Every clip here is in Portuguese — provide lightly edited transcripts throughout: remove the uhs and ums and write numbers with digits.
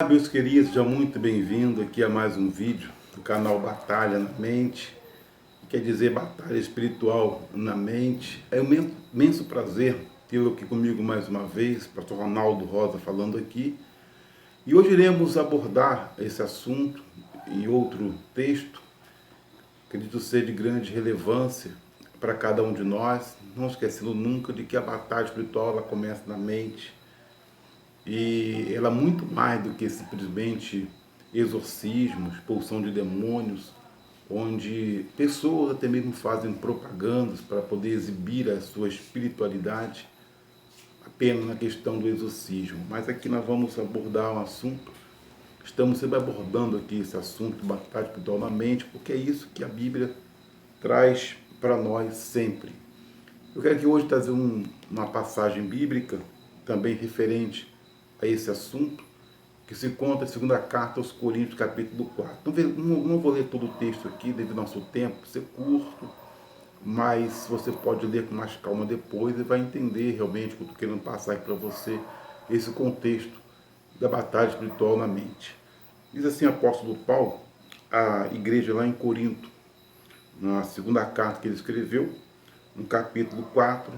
Olá, meus queridos, sejam muito bem-vindos aqui a mais um vídeo do canal Batalha na Mente, quer dizer batalha espiritual na mente. É um imenso prazer tê-lo aqui comigo mais uma vez, pastor Ronaldo Rosa falando aqui. E hoje iremos abordar esse assunto e outro texto, acredito ser de grande relevância para cada um de nós, não esquecendo nunca de que a batalha espiritual ela começa na mente. E ela é muito mais do que simplesmente exorcismo, expulsão de demônios, onde pessoas até mesmo fazem propagandas para poder exibir a sua espiritualidade apenas na questão do exorcismo. Mas aqui nós vamos abordar um assunto, estamos sempre abordando aqui esse assunto, batalha espiritual na mente, porque é isso que a Bíblia traz para nós sempre. Eu quero aqui hoje trazer uma passagem bíblica, também referente a esse assunto, que se encontra em segunda carta aos Coríntios, capítulo 4. Não vou ler todo o texto aqui, devido ao nosso tempo, ser curto, mas você pode ler com mais calma depois e vai entender realmente o que eu estou querendo passar aqui para você, esse contexto da batalha espiritual na mente. Diz assim o apóstolo Paulo, a igreja lá em Corinto, na segunda carta que ele escreveu, no capítulo 4,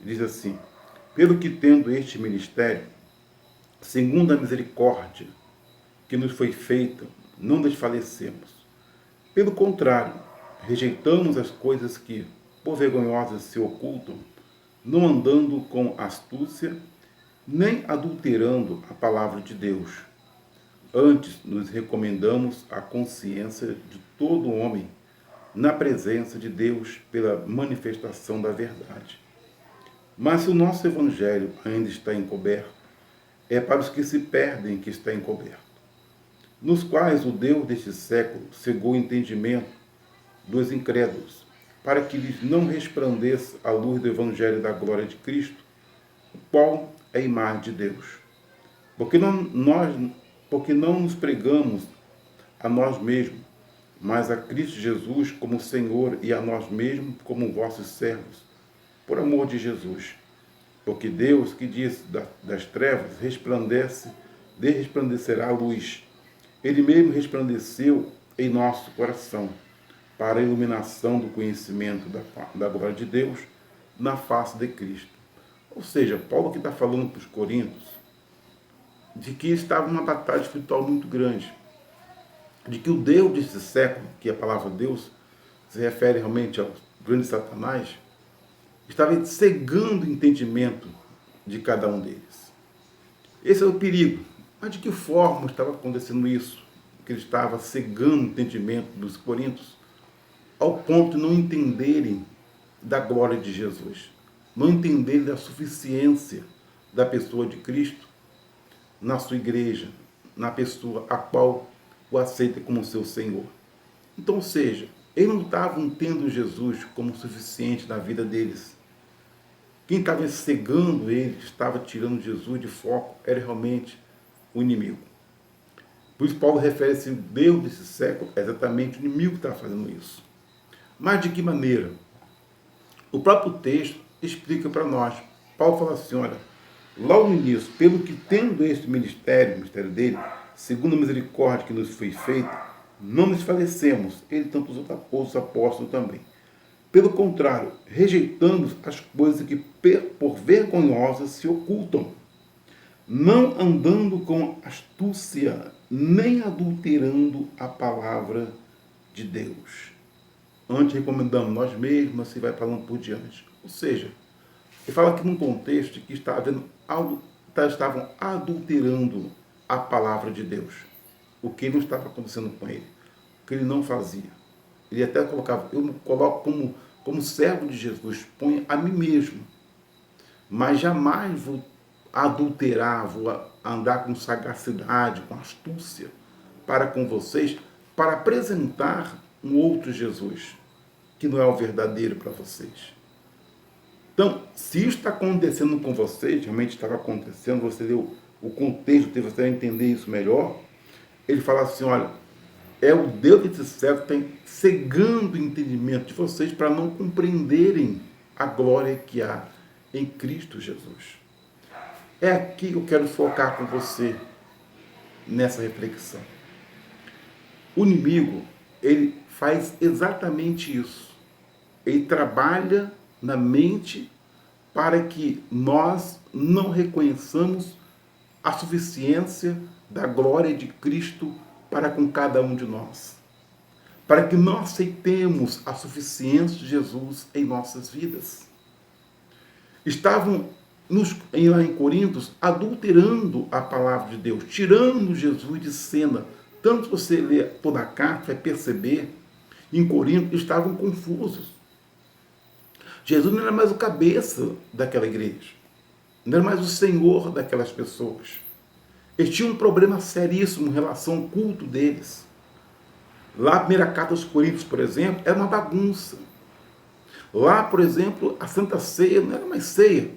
diz assim: pelo que tendo este ministério, segundo a misericórdia que nos foi feita, não desfalecemos. Pelo contrário, rejeitamos as coisas que, por vergonhosas, se ocultam, não andando com astúcia, nem adulterando a palavra de Deus. Antes, nos recomendamos a consciência de todo homem na presença de Deus pela manifestação da verdade. Mas se o nosso evangelho ainda está encoberto, é para os que se perdem que está encoberto, nos quais o Deus deste século cegou o entendimento dos incrédulos, para que lhes não resplandeça a luz do evangelho da glória de Cristo, o qual é a imagem de Deus. Porque não nos pregamos a nós mesmos, mas a Cristo Jesus como Senhor e a nós mesmos como vossos servos, por amor de Jesus. Porque Deus, que diz das trevas, resplandecerá a luz. Ele mesmo resplandeceu em nosso coração, para a iluminação do conhecimento da glória de Deus na face de Cristo. Ou seja, Paulo que está falando para os Coríntios de que estava uma batalha espiritual muito grande, de que o Deus desse século, que a palavra Deus se refere realmente ao grande Satanás, estava cegando o entendimento de cada um deles. Esse é o perigo. Mas de que forma estava acontecendo isso? Que ele estava cegando o entendimento dos coríntios, ao ponto de não entenderem da glória de Jesus, não entenderem da suficiência da pessoa de Cristo na sua igreja, na pessoa a qual o aceita como seu Senhor. Então, ou seja, eles não estavam tendo Jesus como suficiente na vida deles. Quem estava cegando ele, estava tirando Jesus de foco, era realmente o inimigo. Por isso Paulo refere-se ao Deus desse século, é exatamente o inimigo que está fazendo isso. Mas de que maneira? O próprio texto explica para nós. Paulo fala assim, olha, logo no início, pelo que tendo este ministério, o ministério dele, segundo a misericórdia que nos foi feita, não nos falecemos, ele tanto os outros apóstolos também. Pelo contrário, rejeitamos as coisas que por vergonhosas se ocultam, não andando com astúcia, nem adulterando a palavra de Deus. Antes recomendamos nós mesmos, assim vai falando por diante. Ou seja, ele fala aqui num contexto que estavam adulterando a palavra de Deus. O que não estava acontecendo com ele, o que ele não fazia. Ele até colocava, eu me coloco como servo de Jesus, ponho a mim mesmo, mas jamais vou adulterar, vou andar com sagacidade, com astúcia para com vocês, para apresentar um outro Jesus, que não é o verdadeiro para vocês. Então, se isso está acontecendo com vocês, realmente estava acontecendo, você leu o contexto, você vai entender isso melhor, ele fala assim, olha, é o Deus desse século que está cegando o entendimento de vocês para não compreenderem a glória que há em Cristo Jesus. É aqui que eu quero focar com você. nessa reflexão. O inimigo, ele faz exatamente isso. Ele trabalha na mente para que nós não reconheçamos a suficiência da glória de Cristo para com cada um de nós. Para que não aceitemos a suficiência de Jesus em nossas vidas. Estavam lá em Coríntios adulterando a palavra de Deus, tirando Jesus de cena. Tanto você ler toda a carta, vai perceber, em Coríntios estavam confusos. Jesus não era mais o cabeça daquela igreja, não era mais o senhor daquelas pessoas. Eles tinham um problema seríssimo em relação ao culto deles. Lá, a primeira carta aos Coríntios, por exemplo, era uma bagunça. Lá, por exemplo, a Santa Ceia não era mais ceia.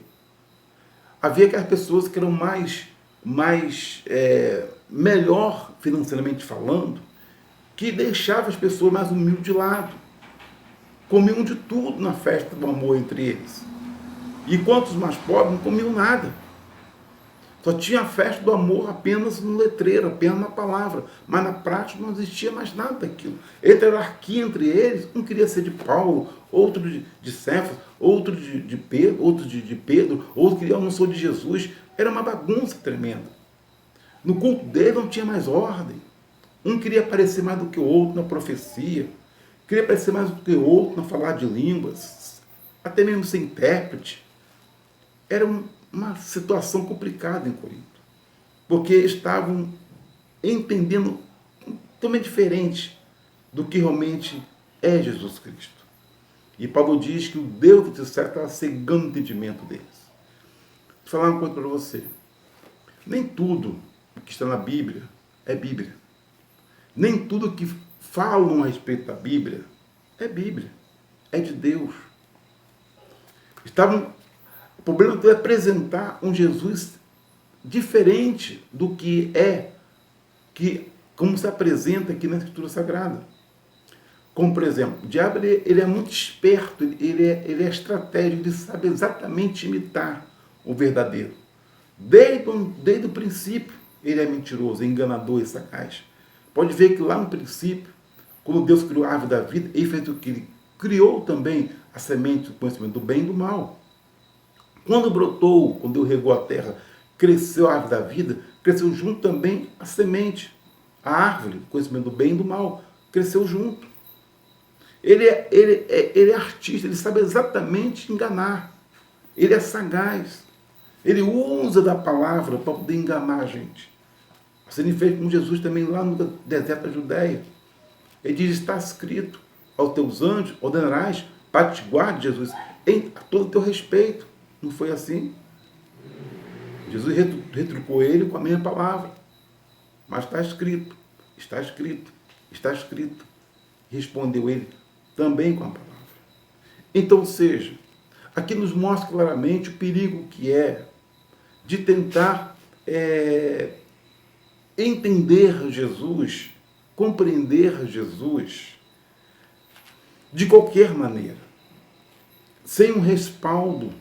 Havia aquelas pessoas que eram melhor financeiramente falando, que deixavam as pessoas mais humildes de lado. Comiam de tudo na festa do amor entre eles. E quanto os mais pobres não comiam nada. Só tinha a festa do amor apenas no letreiro, apenas na palavra. Mas na prática não existia mais nada daquilo. Entre a hierarquia entre eles, um queria ser de Paulo, outro de Cefas, outro de Pedro, outro queria, eu não sou de Jesus. Era uma bagunça tremenda. No culto dele não tinha mais ordem. Um queria aparecer mais do que o outro na profecia. Queria aparecer mais do que o outro na falar de línguas. Até mesmo ser intérprete. Era uma situação complicada em Corinto. Porque estavam entendendo totalmente diferente do que realmente é Jesus Cristo. E Paulo diz que o Deus do céu estava cegando o entendimento deles. Vou falar uma coisa para você. Nem tudo que está na Bíblia é Bíblia. Nem tudo que falam a respeito da Bíblia é Bíblia. É de Deus. O problema é apresentar um Jesus diferente do que como se apresenta aqui na Escritura Sagrada. Como, por exemplo, o diabo ele é muito esperto, ele é estratégico, ele sabe exatamente imitar o verdadeiro. Desde o princípio, ele é mentiroso, enganador e sagaz. Pode ver que lá no princípio, quando Deus criou a árvore da vida, ele fez o que? Ele criou também a semente do conhecimento do bem e do mal. Quando brotou, quando Deus regou a terra, cresceu a árvore da vida, cresceu junto também a semente, a árvore, o conhecimento do bem e do mal, cresceu junto. Ele é artista, ele sabe exatamente enganar. Ele é sagaz. Ele usa da palavra para poder enganar a gente. Assim ele fez com Jesus também lá no deserto da Judéia. Ele diz, está escrito, aos teus anjos ordenarás para que te guarde, Jesus, em todo o teu respeito. Não foi assim? Jesus retrucou ele com a mesma palavra. Mas está escrito, está escrito, está escrito. Respondeu ele também com a palavra. Então, ou seja, aqui nos mostra claramente o perigo que é de tentar entender Jesus, compreender Jesus de qualquer maneira, sem um respaldo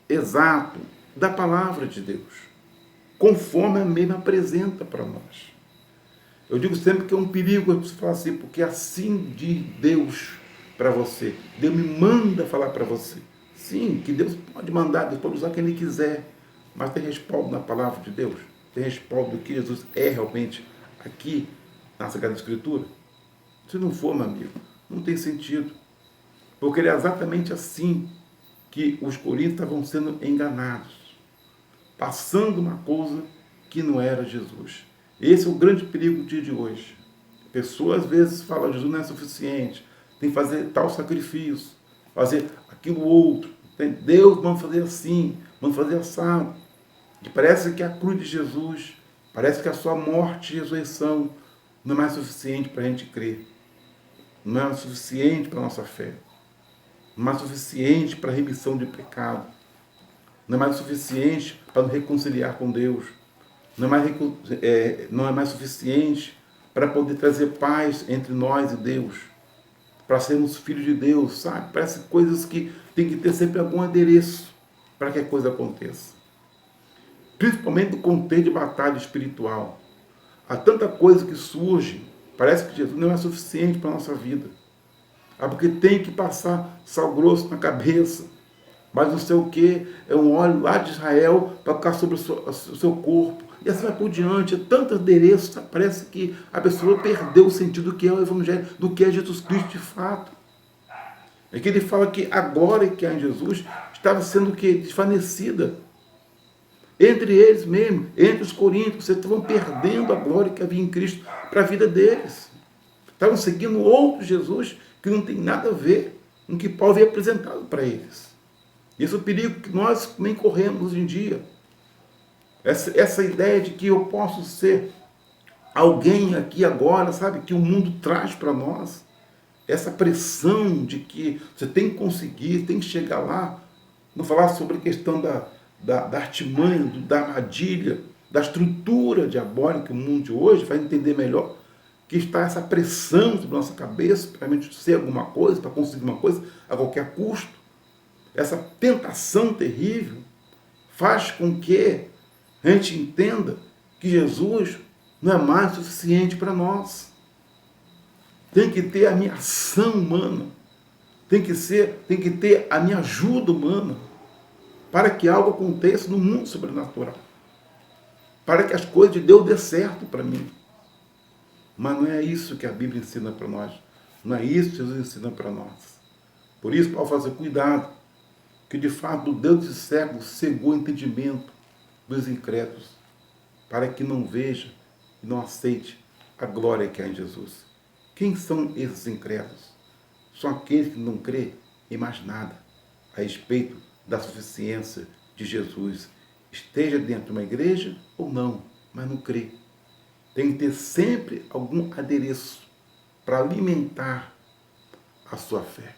exato da palavra de Deus, conforme a mesma apresenta para nós. Eu digo sempre que é um perigo você falar assim, porque assim diz Deus para você. Deus me manda falar para você. Sim, que Deus pode mandar, Deus pode usar quem Ele quiser, mas tem respaldo na palavra de Deus, tem respaldo do que Jesus é realmente aqui na Sagrada Escritura. Se não for, meu amigo, não tem sentido. Porque ele é exatamente assim que os coríntios estavam sendo enganados, passando uma coisa que não era Jesus. Esse é o grande perigo do dia de hoje. Pessoas às vezes falam, Jesus não é suficiente, tem que fazer tal sacrifício, fazer aquilo outro. Deus, vamos fazer assim, vamos fazer assado. E parece que a cruz de Jesus, parece que a sua morte e ressurreição não é mais suficiente para a gente crer. Não é mais suficiente para a nossa fé. Não é mais suficiente para a remissão de pecado. Não é mais suficiente para nos reconciliar com Deus. Não é mais suficiente para poder trazer paz entre nós e Deus. Para sermos filhos de Deus, sabe? Parece coisas que tem que ter sempre algum adereço para que a coisa aconteça. Principalmente no contexto de batalha espiritual. Há tanta coisa que surge. Parece que Jesus não é suficiente para a nossa vida. Porque tem que passar sal grosso na cabeça. Mas não sei o que, é um óleo lá de Israel para ficar sobre o seu corpo. E assim vai por diante, é tanto adereço, parece que a pessoa perdeu o sentido do que é o Evangelho, do que é Jesus Cristo de fato. É que ele fala que a glória que há em Jesus estava sendo o quê? Desvanecida. Entre eles mesmo, entre os coríntios, vocês estavam perdendo a glória que havia em Cristo para a vida deles. Estavam seguindo outro Jesus que não tem nada a ver com o que Paulo havia apresentado para eles. Esse é o perigo que nós também corremos hoje em dia. Essa ideia de que eu posso ser alguém aqui agora, sabe, que o mundo traz para nós. Essa pressão de que você tem que conseguir, tem que chegar lá. Não falar sobre a questão da artimanha, da armadilha, da estrutura diabólica que o mundo de hoje vai entender melhor, que está essa pressão sobre a nossa cabeça para a gente ser alguma coisa, para conseguir uma coisa a qualquer custo. Essa tentação terrível faz com que a gente entenda que Jesus não é mais suficiente para nós. Tem que ter a minha ação humana. Tem que ter a minha ajuda humana para que algo aconteça no mundo sobrenatural. Para que as coisas de Deus dê certo para mim. Mas não é isso que a Bíblia ensina para nós. Não é isso que Jesus ensina para nós. Por isso, Paulo fala assim, cuidado, que de fato o Deus desse século cegou o entendimento dos incrédulos, para que não veja e não aceite a glória que há em Jesus. Quem são esses incrédulos? São aqueles que não crêem em mais nada a respeito da suficiência de Jesus. Esteja dentro de uma igreja ou não, mas não crê. Tem que ter sempre algum adereço para alimentar a sua fé.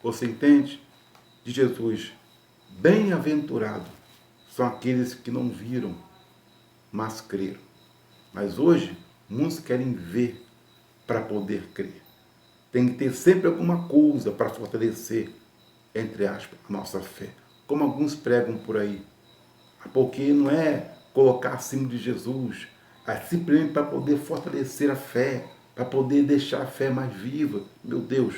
Você entende? De Jesus, bem-aventurado são aqueles que não viram, mas creram. Mas hoje, muitos querem ver para poder crer. Tem que ter sempre alguma coisa para fortalecer, entre aspas, a nossa fé. Como alguns pregam por aí. Porque não é colocar acima de Jesus, é simplesmente para poder fortalecer a fé, para poder deixar a fé mais viva. Meu Deus!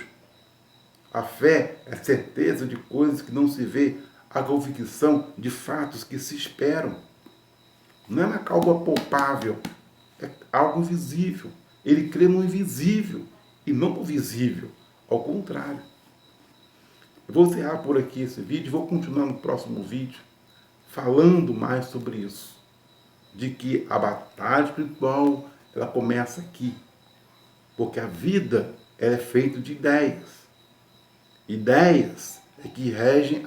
A fé é a certeza de coisas que não se vê, a convicção de fatos que se esperam. Não é algo apalpável, é algo invisível. Ele crê no invisível e não no visível. Ao contrário. Eu vou encerrar por aqui esse vídeo e vou continuar no próximo vídeo falando mais sobre isso. De que a batalha espiritual, ela começa aqui. Porque a vida, ela é feita de ideias. Ideias é que regem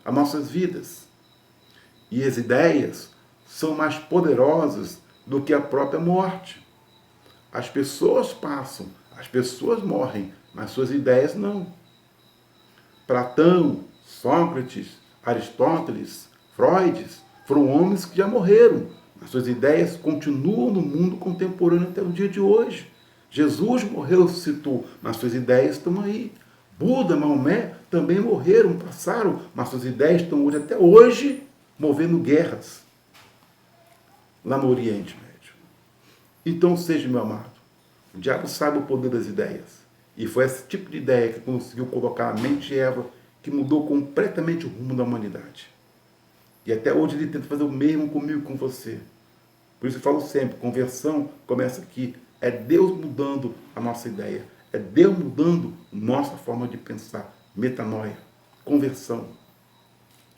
as nossas vidas. E as ideias são mais poderosas do que a própria morte. As pessoas passam, as pessoas morrem, mas suas ideias não. Platão, Sócrates, Aristóteles, Freud foram homens que já morreram, mas suas ideias continuam no mundo contemporâneo até o dia de hoje. Jesus morreu, ressuscitou, mas suas ideias estão aí. Buda, Maomé também morreram, passaram, mas suas ideias estão hoje, até hoje, movendo guerras lá no Oriente Médio. Então, seja, meu amado, o diabo sabe o poder das ideias. E foi esse tipo de ideia que conseguiu colocar na mente de Eva, que mudou completamente o rumo da humanidade. E até hoje ele tenta fazer o mesmo comigo, com você. Por isso eu falo sempre, conversão começa aqui. É Deus mudando a nossa ideia. É Deus mudando nossa forma de pensar. Metanoia, conversão.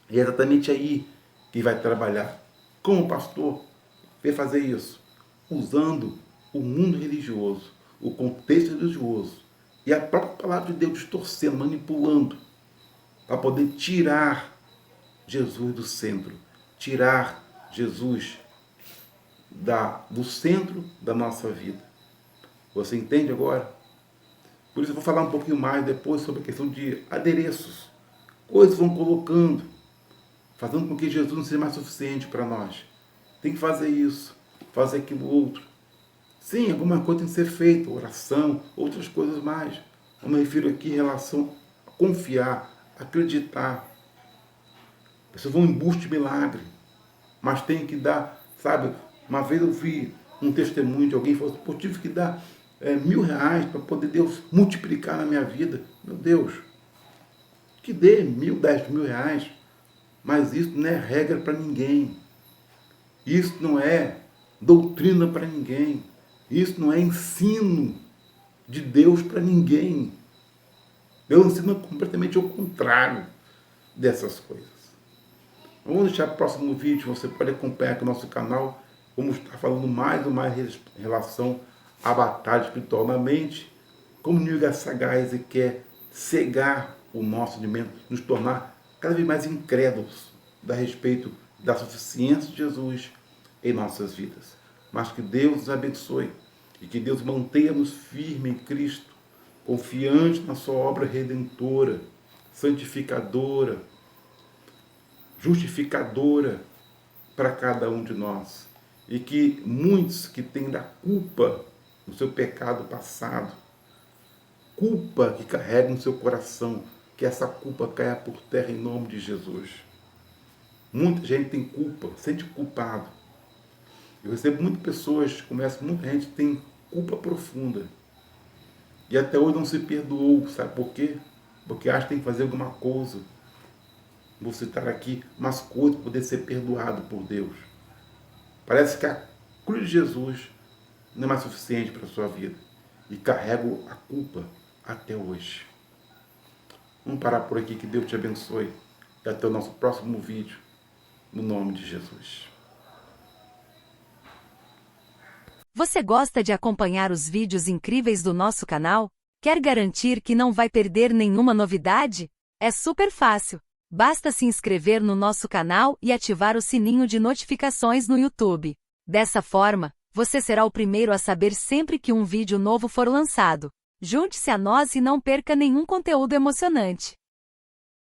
E é exatamente aí que vai trabalhar. Como pastor, vai fazer isso? Usando o mundo religioso, o contexto religioso e a própria palavra de Deus distorcendo, manipulando, para poder tirar Jesus do centro, tirar Jesus do centro da nossa vida. Você entende agora? Por isso eu vou falar um pouquinho mais depois sobre a questão de adereços. Coisas vão colocando, fazendo com que Jesus não seja mais suficiente para nós. Tem que fazer isso, fazer aquilo outro. Sim, alguma coisa tem que ser feita, oração, outras coisas mais. Eu me refiro aqui em relação a confiar, acreditar. Pessoas vão em busca de milagre, mas tem que dar, sabe, Uma vez eu vi um testemunho de alguém que falou assim, pô, tive que dar R$ 1.000 para poder Deus multiplicar na minha vida. Meu Deus, que dê 1.000, 10 mil reais, mas isso não é regra para ninguém. Isso não é doutrina para ninguém. Isso não é ensino de Deus para ninguém. Deus ensina completamente ao contrário dessas coisas. Vamos deixar para o próximo vídeo, você pode acompanhar aqui no nosso canal, vamos estar falando mais ou mais em relação à batalha espiritual na mente, como o inimigo é sagaz e quer cegar o nosso entendimento, nos tornar cada vez mais incrédulos a respeito da suficiência de Jesus em nossas vidas. Mas que Deus nos abençoe e que Deus mantenha-nos firmes em Cristo, confiantes na sua obra redentora, santificadora, justificadora para cada um de nós. E que muitos que têm da culpa no seu pecado passado, culpa que carregam no seu coração, que essa culpa caia por terra em nome de Jesus. Muita gente tem culpa, sente culpado. Eu recebo muitas pessoas, converso, muita gente tem culpa profunda. E até hoje não se perdoou, sabe por quê? Porque acha que tem que fazer alguma coisa. Vou citar aqui umas coisas para poder ser perdoado por Deus. Parece que a cruz de Jesus não é mais suficiente para a sua vida. E carrego a culpa até hoje. Vamos parar por aqui, que Deus te abençoe. E até o nosso próximo vídeo, no nome de Jesus. Você gosta de acompanhar os vídeos incríveis do nosso canal? Quer garantir que não vai perder nenhuma novidade? É super fácil. Basta se inscrever no nosso canal e ativar o sininho de notificações no YouTube. Dessa forma, você será o primeiro a saber sempre que um vídeo novo for lançado. Junte-se a nós e não perca nenhum conteúdo emocionante.